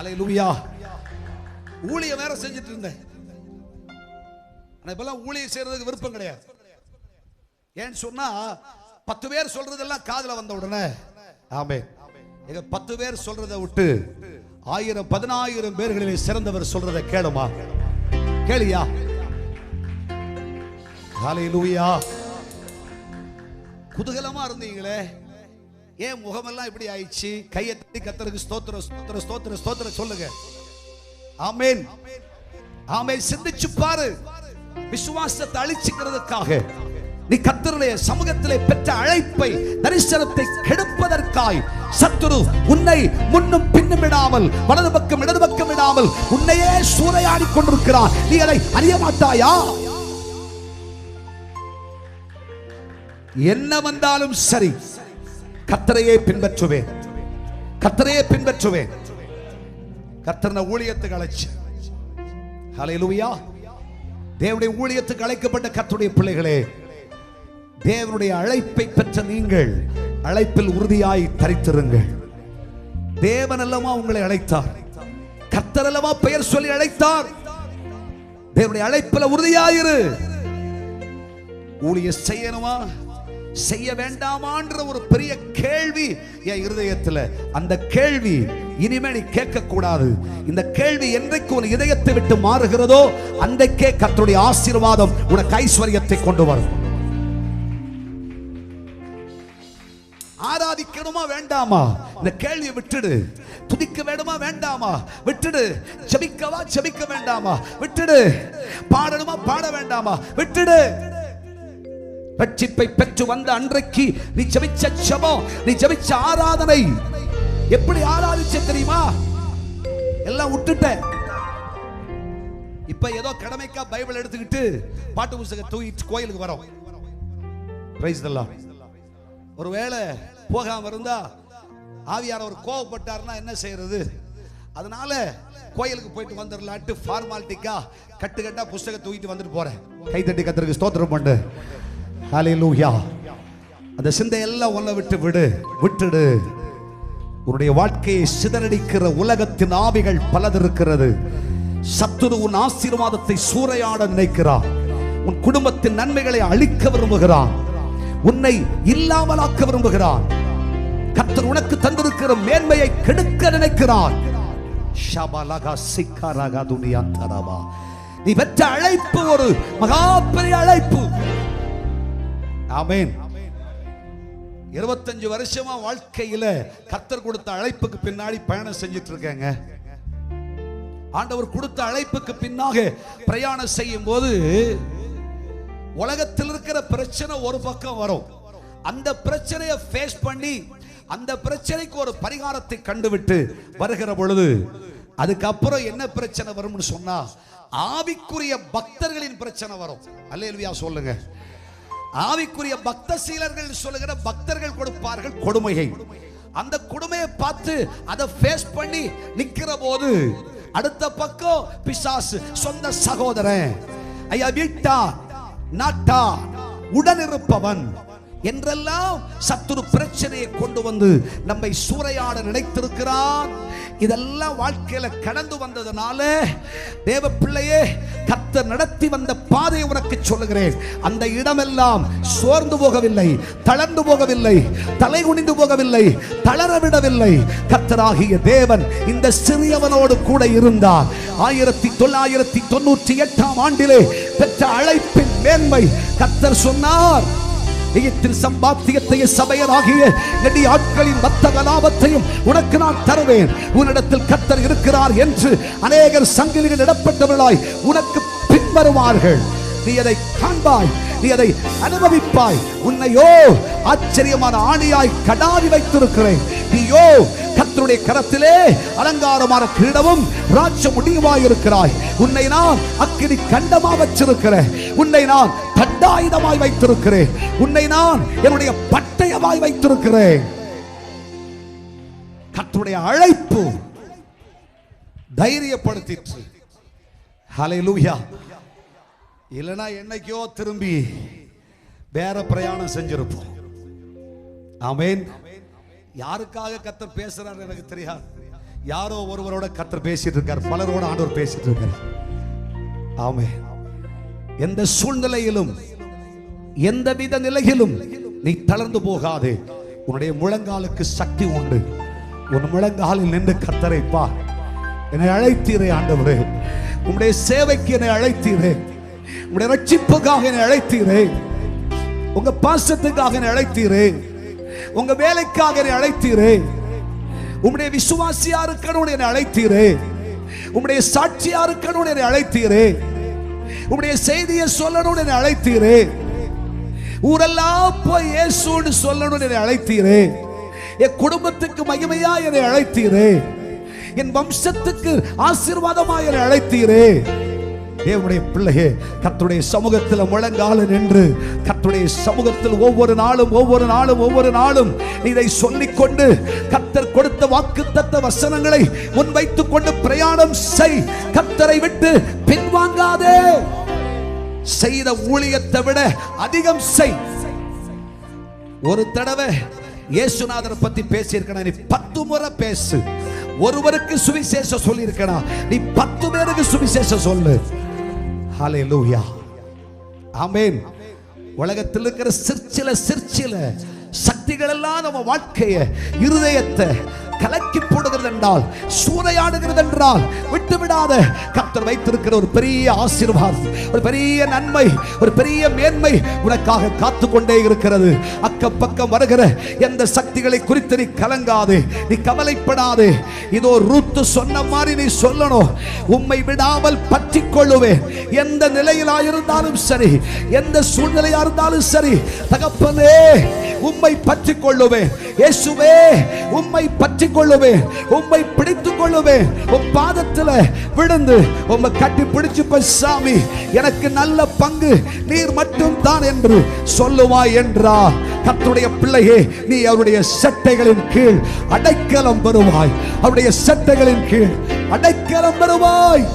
ஹல்லேலூயா. ஊழியம் வேற செஞ்சுட்டு இருந்தேன். இப்பெல்லாம் ஊழியம் செய்யறதுக்கு விருப்பம் கிடையாது. ஏன்னு சொன்னா 10 பேர் சொல்றதெல்லாம் காதுல வந்த உடனே ஆமென். 10 பேர் சொல்றதை விட்டு 1000 10,000 பேர்களிலே சிறந்தவர் சொல்றதை கேளுமா? கேளியா? ஹல்லேலூயா. குதூகலமா இருந்தீங்களே, ஏன் முகமெல்லாம் இப்படி ஆயிடுச்சு? கையை தட்டி கர்த்தருக்கு ஸ்தோத்திரம் ஸ்தோத்திரம் ஸ்தோத்திரம் ஸ்தோத்திரம் சொல்லுங்க. ஆமென் ஆமென். சிந்திச்சு பாரு. விசுவாசத்தை அழிச்சுக்கிறதுக்காக நீ கர்த்தருடைய சமூகத்திலே பெற்ற அழைப்பை, தரிசனத்தை கெடுப்பதற்காய் சத்துரு உன்னை முன்னும் பின்னும் விடாமல், வலது பக்கம் இடது பக்கம் விடாமல் உன்னையே சூறையாடி கொண்டிருக்கிறான். நீ அதை அறிய மாட்டாயா? என்ன வந்தாலும் சரி, கர்த்தரையே பின்பற்றுவேன், கர்த்தரையே பின்பற்றுவேன். கர்த்தர் ஊழியத்துக்கு அழைச்சு, ஹல்லேலூயா. தேவனுடைய ஊழியத்துக்கு அழைக்கப்பட்ட கர்த்தருடைய பிள்ளைகளே, தேவனுடைய அழைப்பை பெற்ற நீங்கள் அழைப்பில் உறுதியாய் தரித்திருங்கள். தேவன் அல்லவா உங்களை அழைத்தார், கர்த்தர் அல்லவா பெயர் சொல்லி அழைத்தார். தேவனுடைய அழைப்பில் உறுதியாயிரு. ஊழியம் செய்யணுமா செய்ய வேண்டாமான்ற ஒரு பெரிய கேள்வி என் இருதயத்தில். அந்த கேள்வி இனிமே நீ கேட்க கூடாது. இந்த கேள்வி என்றைக்கு உன் இதயத்தை விட்டு மாறுகிறதோ அன்றைக்கே கர்த்தருடைய ஆசீர்வாதம் உனக்கு ஐஸ்வர்யத்தை கொண்டு வரும். ஆராதிக்கணுமா வேண்டாமா? இந்த கேள்வியை விட்டுடு. துதிக்க வேண்டுமா வேண்டாமா? விட்டுடு. ஜெபிக்கவா ஜெபிக்க வேண்டாமா? விட்டுடு. பாடணுமா பாட வேண்டாமா? விட்டுடு. ரட்சிப்பை பெற்று வந்த அன்றைக்கு நீ ஜெபிச்ச ஜெபம், நீ ஜெபிச்ச ஆராதனை எப்படி ஆராதிச்ச தெரியுமா? எல்லாம் விட்டுட்ட. இப்ப ஏதோ கடமைக்கா பைபிள் எடுத்துக்கிட்டு பாட்டு புத்தகம் தூக்கிட்டு கோயிலுக்கு வரோம். Praise the Lord. ஒருவேளை போகாம இருந்தா ஆவியானவர் கோபப்பட்டார்னா என்ன செய்யறது? அதனால கோயிலுக்கு போயிட்டு வந்துடலாட்டு ஃபார்மாலிட்டிக்கா கட்டுக்கட்டா புத்தகம் தூக்கிட்டு வந்துட்டு போறேன். கை தட்டி கர்த்தருக்கு ஸ்தோத்திரம் பண்ணு. ஹல்லேலூயா. அந்த சிந்தையெல்லாம் உன்னை விட்டு விடு, விட்டுடு. உன்னுடைய வாழ்க்கையை சிதறடிக்கிற உலகத்தின் ஆவிகள் பலது இருக்கிறது. சத்துரு உன் ஆசீர்வாதத்தை சூறையாட நினைக்கிறான். உன் குடும்பத்தின் நன்மைகளை அழிக்க விரும்புகிறான். உன்னை இல்லாமலாக்க விரும்புகிறான். கர்த்தர் உனக்கு தந்திருக்கிற மேன்மையை கெடுக்க நினைக்கிறான். நீ பெற்ற அழைப்பு ஒரு மகா பெரிய அழைப்பு. ஆமென். 25 வருஷமா வாழ்க்கையில கர்த்தர் கொடுத்த அழைப்புக்கு பின்னாடி பயணம் செஞ்சிட்டு இருக்கேங்க. ஆண்டவர் கொடுத்த அழைப்புக்கு பின்னாக பிரயாணம் செய்யும் போது உலகத்தில் இருக்கிற பிரச்சனை ஒரு பக்கம் வரும். அந்த பிரச்சனையை ஃபேஸ் பண்ணி அந்த பிரச்சனைக்கு ஒரு பரிகாரத்தை கண்டுவிட்டு வருகிற பொழுது அதுக்கப்புறம் என்ன பிரச்சனை வரும்னு சொன்னா ஆவிக்குரிய பக்தர்களின் பிரச்சனை வரும். அல்லேலூயா சொல்லுங்க. ஆவிக்குரிய பக்த சீலர்கள் சொல்லுகிற பக்தர்கள் கொடுப்பார்கள் கொடுமையை. அந்த கொடுமையை பார்த்து அதை ஃபேஸ் பண்ணி நிக்கிற போது அடுத்த பக்கம் பிசாசு, சொந்த சகோதரன், ஐயா வீட்டா நாட்டா உடனிருப்பவன் என்றெல்லாம் சத்துரு பிரச்சனையை கொண்டு வந்து நம்மை சூறையாட நினைத்திருக்கிறான். இதெல்லாம் வாழ்க்கையில கடந்து வந்ததனால தேவ பிள்ளையே, கர்த்தர் நடத்தி வந்த பாதையை உனக்கு சொல்லுகிறேன். அந்த இடமெல்லாம் சோர்ந்து போகவில்லை, தளர்ந்து போகவில்லை, தலை குனிந்து போகவில்லை, தளரவிடவில்லை. கர்த்தராகிய தேவன் இந்த சிறியவனோடு கூட இருந்தார். 1998 ஆண்டிலே பெற்ற அழைப்பின் மேன்மை கர்த்தர் சொன்னார். எகிப்தின் சம்பாத்தியத்தையும் சபையராகிய நெடி ஆட்களின் வர்த்தக லாபத்தையும் உனக்கு நான் தருவேன். உன்னிடத்தில் கர்த்தர் இருக்கிறார் என்று அநேகர் சங்கிலிகள் இடப்பட்டவர்களாய் உனக்கு பின்வருவார்கள். நீ அதை காண்பாய், நீ அதை அனுபவிப்பாய். உன்னையோ ஆச்சரியமான ஆணியாய் கடாவி வைத்திருக்கிறேன். நீயோ கர்த்தருடைய கரத்திலே அலங்காரமான கிரீடமும் ராஜ முடிவாய் இருக்கிறாய். உன்னை நான் அக்கினி கண்டமா வச்சிருக்கிறேன். உன்னை நான் தண்டாயுதமாய் வைத்திருக்கிறேன். உன்னை நான் என்னுடைய பட்டயமாய் வைத்திருக்கிறேன். கர்த்தருடைய அழைப்பு தைரியப்படுத்திற்று. ஹல்லேலூயா. இல்லைன்னா என்னைக்கோ திரும்பி வேற பிரயாணம் செஞ்சிருப்போம். ஆமென். யாருக்காக கர்த்தர் பேசுறாரு எனக்கு தெரியாது. யாரோ ஒருவரோட கர்த்தர் பேசிட்டு இருக்கார், பலரோட ஆண்டவர் பேசிட்டு இருக்கார். ஆமென். எந்த சூழ்நிலையிலும் எந்தவித நிலையிலும் நீ தளர்ந்து போகாதே. உன்னுடைய முழங்காலுக்கு சக்தி உண்டு. உன் முழங்காலில் நின்று கர்த்தரை பார். என்னை அழைத்தீரே ஆண்டவரே, உம்முடைய சேவைக்கு என்னை அழைத்தீரே, உம்முடைய ரட்சிப்புக்காக என்னை அழைத்தீரே, உங்க பாசத்துக்காக என்னை அழைத்தீரே, உங்க வேலைக்காக என்னை அழைத்தீரே, உம்முடைய விசுவாசியா இருக்கணும் என்னை அழைத்தீரே, உம்முடைய சாட்சியா இருக்கணும் என்னை அழைத்தீரே, உம்முடைய செய்தியை சொல்லணும் என்னை அழைத்தீரே, ஊரெல்லாம் போய் இயேசுன்னு சொல்லணும் என்னை அழைத்தீரே, என் குடும்பத்துக்கு மகிமையா என்னை அழைத்தீரே, என் வம்சத்துக்கு ஆசீர்வாதமா என்னை அழைத்தீரே. தேவனுடைய பிள்ளையே, கர்த்தருடைய சமூகத்தில் முழங்கால நின்று கர்த்தருடைய சமூகத்தில் ஒவ்வொரு நாளும் இதை சொல்லிக்கொண்டு கர்த்தர் கொடுத்த வாக்குத்தத்த வசனங்களை முன்வைத்துக் கொண்டு பிரயாணம் செய். கர்த்தரை விட்டு பின்வாங்காதே. செய்த ஊழியத்தை விட அதிகம் செய். ஒரு தடவை இயேசுநாதரை பத்தி பேசியிருக்கணும், நீ 10 முறை பேசு. ஒருவருக்கு சுவிசேஷம் சொல்லி இருக்கணும், நீ 10 பேருக்கு சுவிசேஷம் சொல்லு. ஹல்லேலூயா, ஆமென். உலகத்தில் இருக்கிற சிற்சில சக்திகள் எல்லாம் நம்ம வாழ்க்கைய இருதயத்தை கலக்கி போடுகிறது என்றால், சூறையாடுகிறது என்றால் விட்டுவிடாத. கர்த்தர் வைத்திருக்கிற ஒரு பெரிய ஆசீர்வாதம், ஒரு பெரிய நன்மை, ஒரு பெரிய மேன்மை உனக்காக காத்து கொண்டே இருக்கிறது. அக்கம் பக்கம் வருகிற எந்த சக்திகளை குறித்து நீ கலங்காதே, நீ கவலைப்படாதே. இதோ ரூத்து சொன்ன மாதிரி நீ சொல்லணும், உம்மை விடாமல் பற்றி கொள்ளுவேன். எந்த நிலையிலா இருந்தாலும் சரி, எந்த சூழ்நிலையா இருந்தாலும் சரி, தகப்பனே உம்மை பற்றி கொள்ளுவேன். இயேசுவே உம்மை பற்றி கொள்ளுவேன், உம்மை பிடித்துக் கொள்ளுவேன். உம் பாதத்தில் விழுந்து உம்மை கட்டி பிடிச்சு, சாமி எனக்கு நல்ல பங்கு நீர் மட்டும் தான் என்று சொல்லுவாய் என்றார். கர்த்தருடைய பிள்ளையே, நீ அவருடைய சட்டைகளின் கீழ் அடைக்கலம் பெறுவாய். அவருடைய சட்டைகளின் கீழ் அடைக்கலம் பெறுவாய்.